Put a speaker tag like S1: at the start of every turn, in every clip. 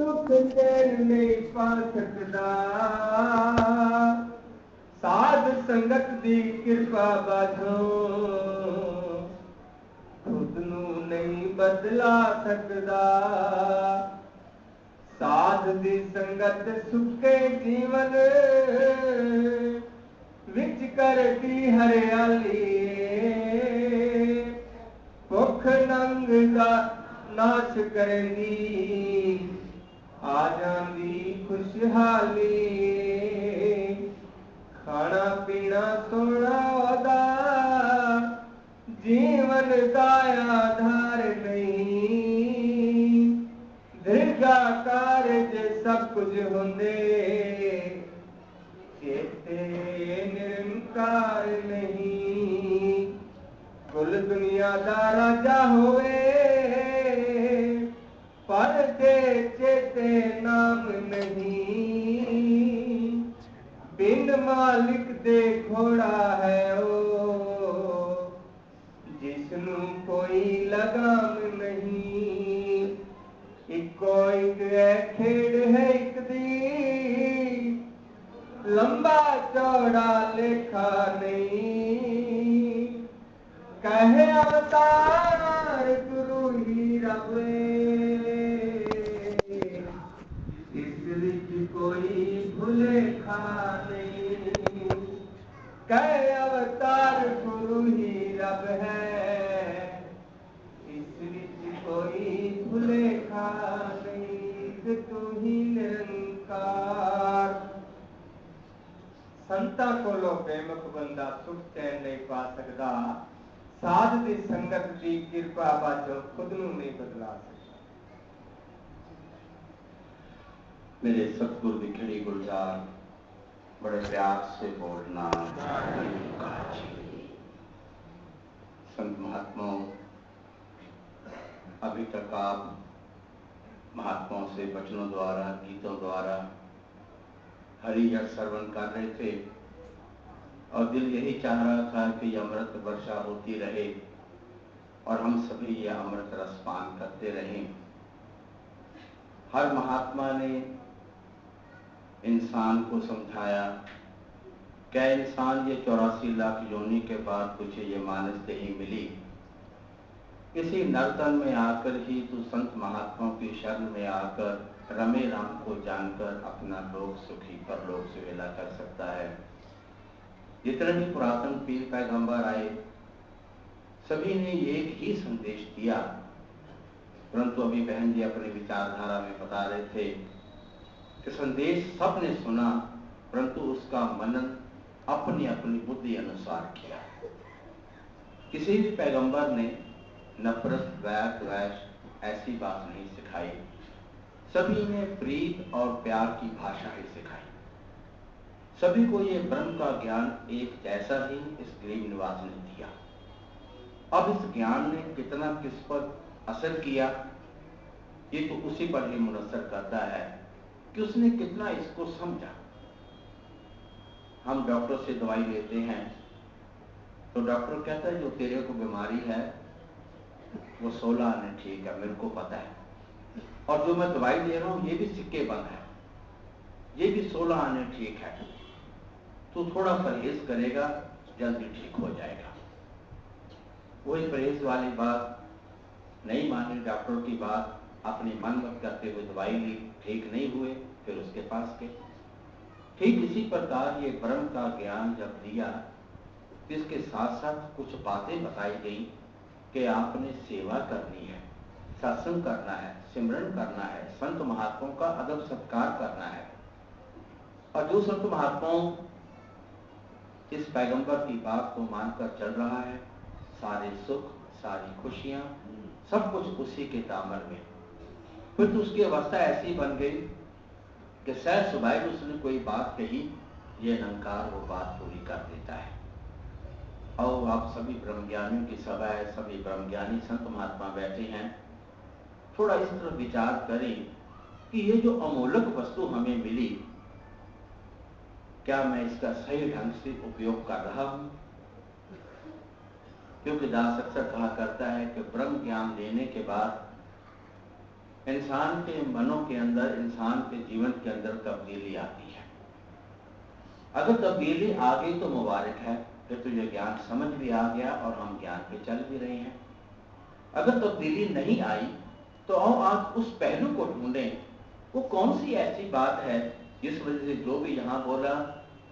S1: सुख चैन नहीं पा सकदा साध संगत दी कृपा बाझों खुद नू नहीं बदला सकदा साध दी संगत सुखे जीवन विच करती हरियाली भुख नंग का नाश करेंदी आ जांदी खुशहाली खाना पीना सोना ओदा जीवन का आधार नहीं दीर्घा कारज सब कुछ होंदे चेते निरंकार नहीं कुल दुनिया दा राजा होवे पर ते चेते नाम नहीं बिन मालिक दे घोड़ा है ओ जिसनू कोई लगाम नहीं इको एक है खेड़ है एक दी लंबा चौड़ा लेखा नहीं कहे अवतार गुरु ही रवे इस विच कोई भुलेखा नहीं कहे अवतार गुरु ही रब है इस विच कोई भुलेखा नहीं तू ही निरंकार संतां कोलों बेमुख बंदा सुख चैन नहीं पा सकदा साध दी संगत दी कृपा बाझों खुद नू नहीं बदला सकदा
S2: मेरे सतगुरु की खड़ी गुलजार बड़े प्यार से बोलना संत महात्माओं अभी तक आप महात्माओं से वचनों द्वारा गीतों द्वारा हरि यश श्रवण कर रहे थे और दिल यही चाह रहा था कि अमृत वर्षा होती रहे और हम सभी ये अमृत रस पान करते रहें। हर महात्मा ने इंसान को समझाया क्या इंसान ये 84 लाख योनि के बाद तुझे ये मानस देही मिली किसी नर्तन में आकर ही तू संत महात्माओं की शरण में आकर रमे राम को जानकर अपना लोक सुखी परलोक सुहेला कर सकता है। जितने भी पुरातन पीर पैगंबर आए सभी ने एक ही संदेश दिया परंतु अभी बहन जी अपनी विचारधारा में बता रहे थे कि संदेश सबने सुना परंतु उसका मनन अपनी अपनी बुद्धि अनुसार किया। किसी भी पैगंबर ने नफरत वैर द्वेष ऐसी बात नहीं सिखाई सभी ने प्रीत और प्यार की भाषा ही सिखाई। सभी को ये ब्रह्म का ज्ञान एक जैसा ही इस गरीब निवास ने दिया। अब इस ज्ञान ने कितना किस पर असर किया ये तो उसी पर ही मुनसर करता है कि उसने कितना इसको समझा। हम डॉक्टर से दवाई लेते हैं तो डॉक्टर कहता है जो तेरे को बीमारी है वो 16 आने ठीक है मेरे को पता है और जो मैं दवाई दे रहा हूं ये भी सिक्के बंद है ये भी 16 आने ठीक है तो थोड़ा परहेज करेगा जल्दी ठीक हो जाएगा। वही परहेज वाली बात नहीं मानी डॉक्टर की बात अपनी मनमत करते हुए दवाई ली ठीक नहीं हुए फिर उसके पास गए। ठीक इसी प्रकार ये ब्रह्म का ज्ञान जब दिया तो इसके साथ साथ कुछ बातें बताई गई कि आपने सेवा करनी है सत्संग करना है सिमरन करना है संत महात्माओं का अदब सत्कार करना है। और जो संत महात्माओं इस पैगंबर की बात को मानकर चल रहा है सारे सुख सारी खुशियां सब कुछ उसी के दामन में। फिर तो उसकी अवस्था ऐसी बन गई कि सहज सुभाव उसने कोई बात कही ये अहंकार वो बात पूरी कर देता है। और आप सभी ब्रह्मज्ञानियों की सभा है सभी ब्रह्मज्ञानी संत महात्मा बैठे हैं थोड़ा इस तरह विचार करें कि ये जो अमूलक वस्तु हमें मिली क्या मैं इसका सही ढंग से उपयोग कर रहा हूं। क्योंकि दास अक्सर कहा करता है कि ब्रह्म ज्ञान लेने के बाद इंसान के मनों के अंदर, इंसान के जीवन के अंदर तब्दीली आती है। अगर तब्दीली आ गई तो मुबारक है, फिर तो ये ज्ञान समझ भी आ गया और हम ज्ञान पे चल भी रहे हैं। अगर तब्दीली नहीं आई तो आओ आज उस पहलू को ढूंढें, वो कौन सी ऐसी बात है जिस वजह से जो भी यहाँ बोला,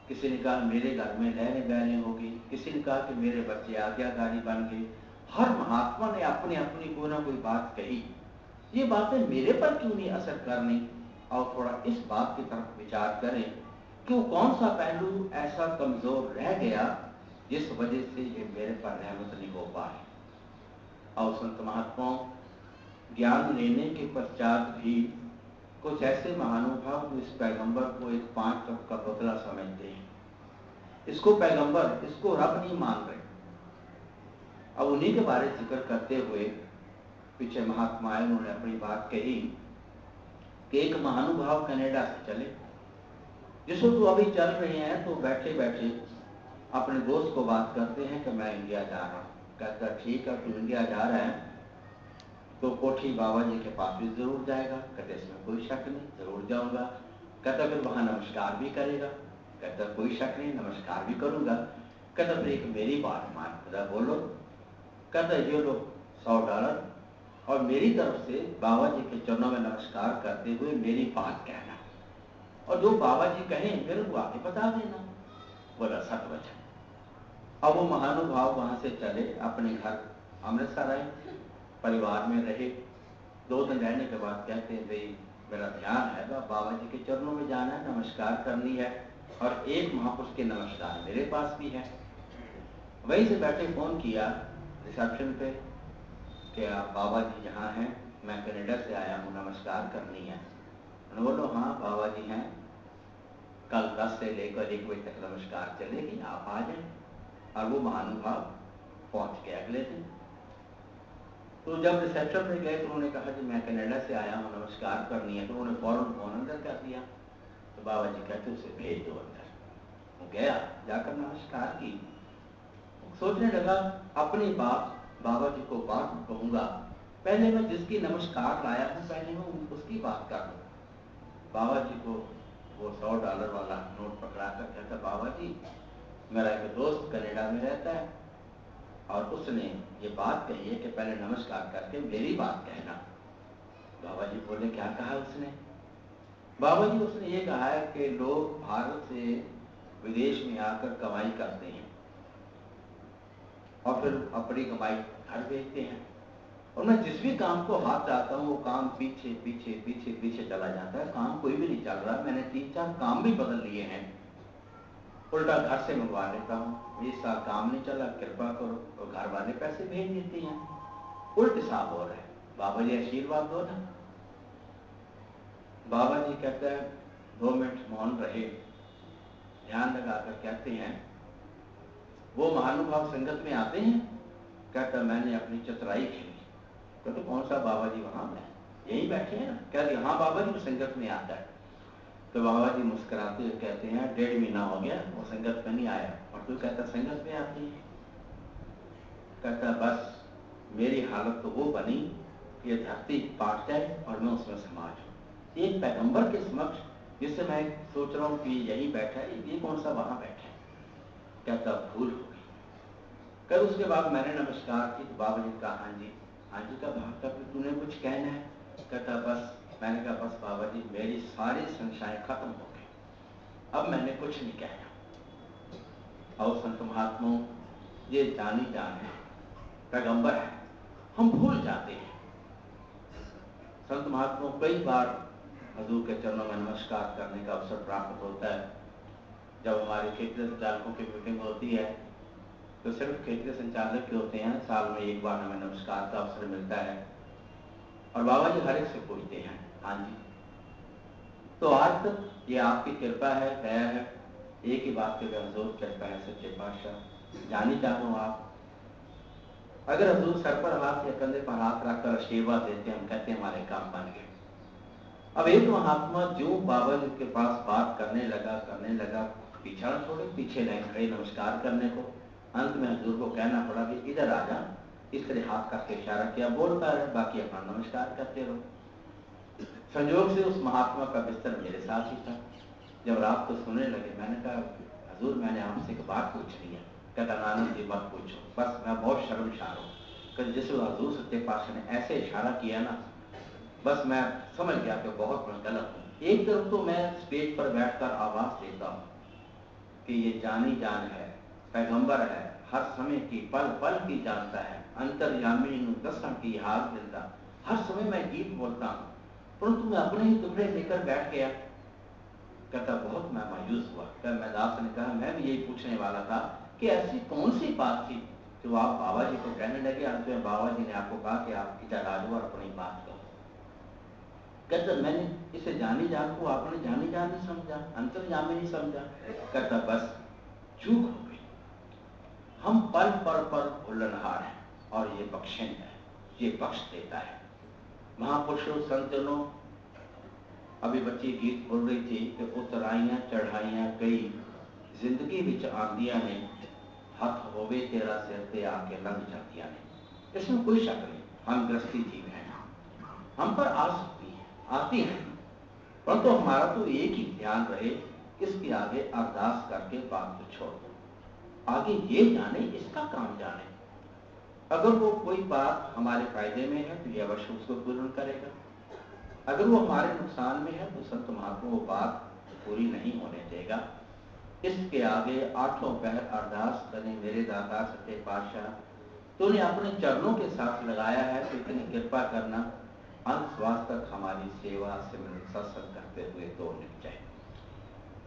S2: किसी ने कहा मेरे घर में लहरें बहरें होगी, किसी ने कहा कि मेरे बच्चे आज्ञाकारी बन गए। हर महात्मा ने अपनी अपनी कोई ना कोई बात कही। ये बातें मेरे पर क्यों नहीं असर करनी? और थोड़ा इस बात की तरफ विचार करें कि वो कौन सा पहलू ऐसा कमजोर रह गया जिस वजह से ये मेरे पर रहमत नहीं हो पाए। और संत महात्माओं, ज्ञान लेने के पश्चात भी कुछ ऐसे महानुभाव जो इस पैगंबर को एक 5 कप का पुतला समझते हैं, इसको पैगंबर, इसको रब नहीं मान रहे। अब उन्हीं के बारे जिक्र करते हुए पीछे महात्मा आए, उन्होंने अपनी बात कही कि एक महानुभाव कनाडा से चले, जिसको तो अभी चल रहे हैं, तो बैठे बैठे अपने दोस्त को बात करते हैं कि मैं इंडिया जा रहा हूँ। कहता ठीक है, तू इंडिया जा रहा है तो कोठी बाबा जी के पास भी जरूर जाएगा। कहते इसमें कोई शक नहीं, जरूर जाऊंगा। कहता फिर वहां नमस्कार भी करेगा। कहता कोई शक नहीं, नमस्कार भी करूंगा। कहता फिर एक मेरी बात मान। कहता बोलो। कहता ये लो $100 और मेरी तरफ से बाबा जी के चरणों में नमस्कार करते हुए मेरी बात कहना, और जो बाबा जी कहें मेरे को आगे बता देना। बोला सत वचन। अब वो महानुभाव वहां से चले, अपने घर अमृतसर आए, परिवार में रहे। 2 दिन रहने के बाद कहते हैं भाई मेरा ध्यान है बाबा जी के चरणों में जाना है, नमस्कार करनी है, और एक महापुरुष के नमस्कार मेरे पास भी है। वहीं से बैठे फोन किया रिसेप्शन पे कि आप बाबा जी यहाँ हैं, मैं कनाडा से आया हूँ, नमस्कार करनी है। उन्होंने बोलो हाँ बाबा जी हैं, कल 10 से लेकर 1 बजे तक नमस्कार चलेगी, आप आ जाए। और वो महानुभाव पहुंच गए अगले दिन। तो जब रिसेप्शन में गए तो उन्होंने कहा कि मैं कनाडा से आया हूँ, नमस्कार करनी है। तो उन्होंने फौरन फोन अंदर कर दिया। तो बाबा जी कहते उसे भेज दो अंदर। वो गया, जाकर नमस्कार की। सोचने लगा अपनी बात बाबा जी को बात कहूंगा, पहले मैं जिसकी नमस्कार लाया हूँ पहले मैं उसकी बात कर लूँ। बाबा जी को वो $100 वाला नोट पकड़ा कर कहता बाबा जी मेरा एक दोस्त कनाडा में रहता है और उसने ये बात कही है कि पहले नमस्कार करके मेरी बात कहना। बाबा जी बोले क्या कहा उसने? बाबा जी उसने ये कहा है कि लोग भारत से विदेश में आकर कमाई करते हैं और फिर अपनी कमाई घर भेजते हैं, और मैं जिस भी काम को हाथ डालता हूँ वो काम पीछे पीछे पीछे पीछे चला जाता है, काम कोई भी नहीं चल रहा। मैंने 3-4 काम भी बदल लिए हैं, उल्टा घर से मंगवा लेता हूँ, इस साल काम नहीं चला, कृपा करो, और घर वाले पैसे भेज देते हैं। उल्ट साहब हो रहा है, बाबा जी आशीर्वाद दो ना। बाबा जी कहते हैं 2 मिनट मौन रहे, ध्यान लगाकर कहते हैं वो महानुभाव संगत में आते हैं? कहता मैंने अपनी चतुराई खेली। कहते कौन सा बाबा जी? वहां में यही बैठे हैं ना। कहते हाँ बाबा जी वो संगत में आता है। तो बाबा जी मुस्कुराते हुए कहते हैं 1.5 महीना हो गया वो संगत में नहीं आया, और तू कहता संगत में आती है। कहता बस मेरी हालत तो वो बनी कि धरती पाट जाए और मैं उसमें समा जाऊं। एक पैगंबर के समक्ष जिससे मैं सोच रहा हूँ कि यही बैठा है, ये कौन सा वहां बैठा है। कहता भूल हो गई। कल उसके बाद मैंने नमस्कार की तो बाबा जी कहा हाँ जी का भाव तक तूने कुछ कहना है? कहता बस। मैंने कहा बस बाबा जी मेरी सारी संशय खत्म हो गई, अब मैंने कुछ नहीं कहना। और संत महात्माओं ये जानी जान है, पैगंबर है, हम भूल जाते हैं। संत महात्माओं कई बार हजूर के चरणों में नमस्कार करने का अवसर प्राप्त होता है। जब हमारे क्षेत्रीय संचालकों की मीटिंग होती है तो सिर्फ क्षेत्रीय संचालक के होते हैं, साल में 1 बार हमें नमस्कार का अवसर मिलता है, और बाबा जी हर एक से पूछते हैं हाँ जी। तो आज तक ये आपकी कृपा है, दया है, एक ही बात के हजूर कृपा है सच्चे पातशाह, जानी चाहूँ आप अगर हजूर सर पर हाथ या कंधे पर हाथ रखकर आशीर्वाद देते हैं, हम कहते हैं हमारे काम बन गए। अब एक महात्मा जो बाबा जी के पास बात करने लगा पीछा छोड़े, पीछे लाइन खड़े नमस्कार करने को। अंत में हजूर को कहना पड़ा कि इधर आ जा, इस तरह हाथ करके इशारा किया, बोलता रहे, बाकी अपना नमस्कार करते रहो। संयोग से उस महात्मा का बिस्तर मेरे साथ ही था। जब रात को सोने लगे, मैंने कहा हजूर मैंने आपसे एक बात पूछनी है। कहता नानक जी मत पूछो, बस मैं बहुत शर्मसार हूँ। कहते जिस हजूर सच्चे पातशाह ने ऐसे इशारा किया ना, बस मैं समझ गया कि बहुत मैं गलत हूँ। एक तरफ तो मैं स्टेज पर बैठकर आवाज देता हूँ कि ये जानी जान है, पैगंबर है, हर समय की पल पल की जानता है, अंतर्यामी दसा की हार दिलदा। हर समय मैं गीत बोलता हूँ, परंतु मैं अपने ही टुकड़े लेकर बैठ गया। कहता बहुत मैं मायूस हुआ। मैं दास ने कहा मैं भी यही पूछने वाला था कि ऐसी कौन सी बात थी जो आप बाबा जी को कहने लगे, अंत में बाबा जी ने आपको कहा कि आप इधर आ जाओ और अपनी बात कहो। कहता मैंने इसे जानी जान को आपने जानी जान नहीं समझा, अंतर्यामी नहीं समझा। कहता बस चूक हो गई, हम पल पर भूलनहार हैं और ये बख्शें है, ये बख्श देता है। महापुरुषों संतनों, अभी बच्ची गीत बोल रही थी कि उतराइयां चढ़ाइयां कई जिंदगी विच आंदियां ने, हथ होवे तेरा सिर ते आके लंघ जातियां ने। इसमें कोई शक नहीं, हम गृहस्थी जीव हैं, हम पर आ सकती है, आती है, परंतु हमारा तो एक ही ध्यान रहे, इसके आगे अरदास करके बात को छोड़ दो, आगे ये जाने इसका काम जाने। अगर वो कोई बात हमारे फायदे में है तो ये अवश्य उसको पूर्ण करेगा, अगर वो हमारे नुकसान में है तो संत महात्मा वो बात पूरी नहीं होने देगा। इसके आगे आठों पहर अरदास करें मेरे दाता सच्चे पातशाह, तूने अपने चरणों के साथ लगाया है तो इतनी कृपा करना, अंत श्वास तक हमारी सेवा सिमरन सत्संग करते हुए तो निप जाए।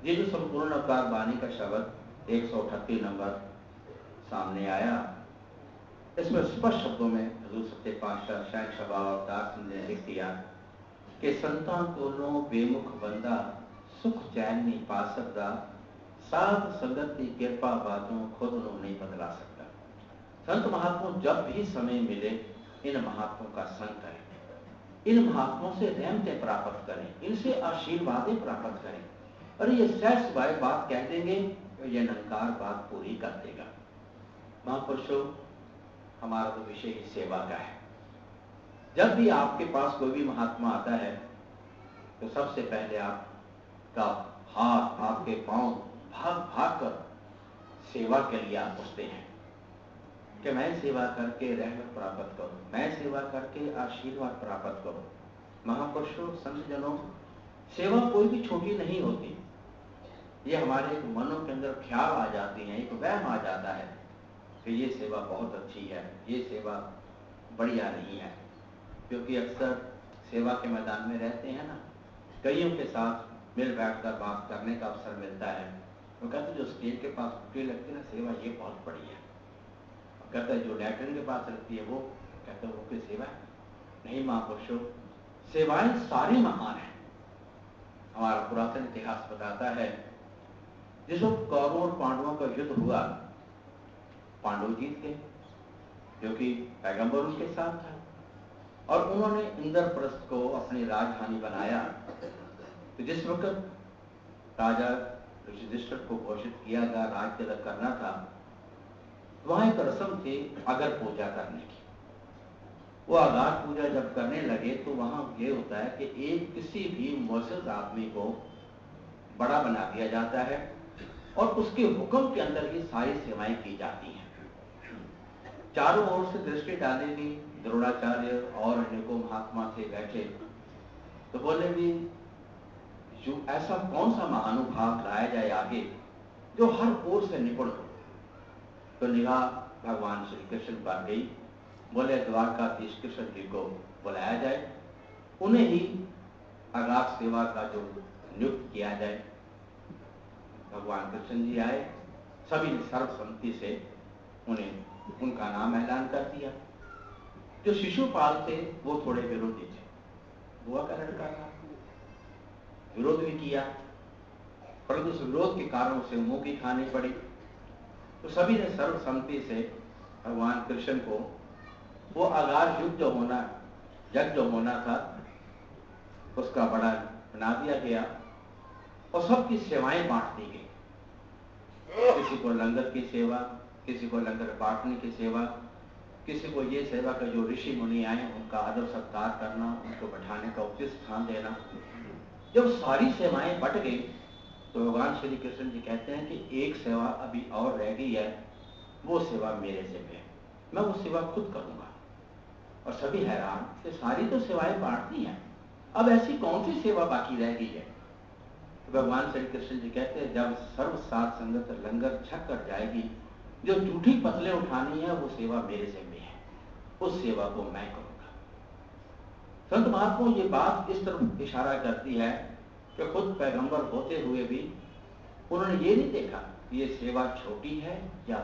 S2: ये जो संपूर्ण अवतार वाणी का शब्द 138 नंबर सामने आया, इसमें स्पष्ट शब्दों में हजूर सच्चे पातशाह शहंशाह बाबा अवतार सिंह ने लिख दिया कि संतां कोलों बेमुख बंदा सुख चैन नहीं पा सकता, साध संगत की कृपा बातों खुद नो नहीं बदला सकता। संत महात्मा जब भी समय मिले इन महात्माओं का संग करें, इन महात्माओं से रहमतें प्राप्त करें, इनसे आशीर्वादें प्राप्त करें। और ये सहज भाई बात कह देंगे तो ये नंकार बात पूरी कर देगा। महापुरुषों, हमारा तो विषय ही सेवा का है। जब भी आपके पास कोई भी महात्मा आता है तो सबसे पहले आपका हाथ, आपके पांव भाग भाग कर सेवा के लिए आप पूछते हैं कि मैं सेवा करके रहमत प्राप्त करूं, मैं सेवा करके आशीर्वाद प्राप्त करूं। महापुरुषों, संत जनों, सेवा कोई भी छोटी नहीं होती। ये हमारे एक मनों के अंदर ख्याल आ जाती है, एक वहम आ जाता है कि ये सेवा बहुत अच्छी है, ये सेवा बढ़िया नहीं है। क्योंकि अक्सर सेवा के मैदान में रहते हैं ना, कईयों के साथ मिल बैठकर बात करने का अवसर मिलता है। वो कहते जो स्टेज के पास भूखे लगती है ना सेवा, ये बहुत बड़ी है। कहता है जो लैट्रिन के पास लगती है वो, कहते वो कोई सेवा है नहीं। महापुरुषों, सेवाएं सारी महान है। हमारा पुरातन इतिहास बताता है जिस वक्त कौरवों और पांडवों का युद्ध हुआ, पांडव जीत गए क्योंकि पैगंबर उनके साथ था और उन्होंने इंद्रप्रस्थ को अपनी राजधानी बनाया। तो जिस वक्त राजा युधिष्ठिर को घोषित किया गया राज तिलक करना था, वहां एक रस्म थी अगर पूजा करने की। वो अगार पूजा जब करने लगे तो वहां ये होता है कि एक किसी भी मुअज़्ज़िज़ आदमी को बड़ा बना दिया जाता है और उसके हुक्म के अंदर ही सारी सेवाएं की जाती हैं। चारों ओर से दृष्टि डालेगी, द्रोणाचार्य और अनेकों महात्मा थे बैठे, तो बोले भी जो ऐसा कौन सा महानुभाव लाया जाए आगे जो हर ओर से निपुण हो। तो निगाह भगवान श्री कृष्ण पर गई, बोले द्वारकाधीश कृष्ण जी को बुलाया जाए, उन्हें ही अगाध सेवा का जो नियुक्त किया जाए। भगवान कृष्ण जी आए, सभी ने सर्वसम्मति से उन्हें उनका नाम ऐलान कर दिया। जो शिशुपाल थे वो थोड़े विरोधी थे, बुआ का लड़का था, विरोध भी किया, परंतु उस विरोध के कारण उसे मुंह की खानी पड़ी। तो सभी ने सर्वसम्मति से भगवान कृष्ण को वो अगार युग जो होना, यज्ञ जो होना था, उसका बड़ा बना दिया गया और सबकी सेवाएं बांट दी गई। किसी को लंगर की सेवा, किसी को लंगर बांटने की सेवा, किसी को ये सेवा का, जो ऋषि मुनि आए उनका आदर सत्कार करना, उनको बैठाने का उचित स्थान देना। जब सारी सेवाएं बट गई तो भगवान श्री कृष्ण जी कहते हैं कि एक सेवा अभी और रह गई है, वो सेवा मेरे से है, मैं वो सेवा खुद करूंगा। और सभी हैरान कि सारी तो सेवाएं बांट दी हैं, अब ऐसी कौन सी सेवा बाकी रह गई है। तो भगवान श्री कृष्ण जी कहते हैं जब सर्व साथ संगत लंगर छक कर जाएगी, जो जूठी पतले उठानी है वो सेवा मेरे से में है, उस सेवा को मैं करूंगा। संत महात्मा ये बात इस तरफ इशारा करती है कि खुद पैगंबर होते हुए भी उन्होंने ये नहीं देखा कि ये सेवा छोटी है या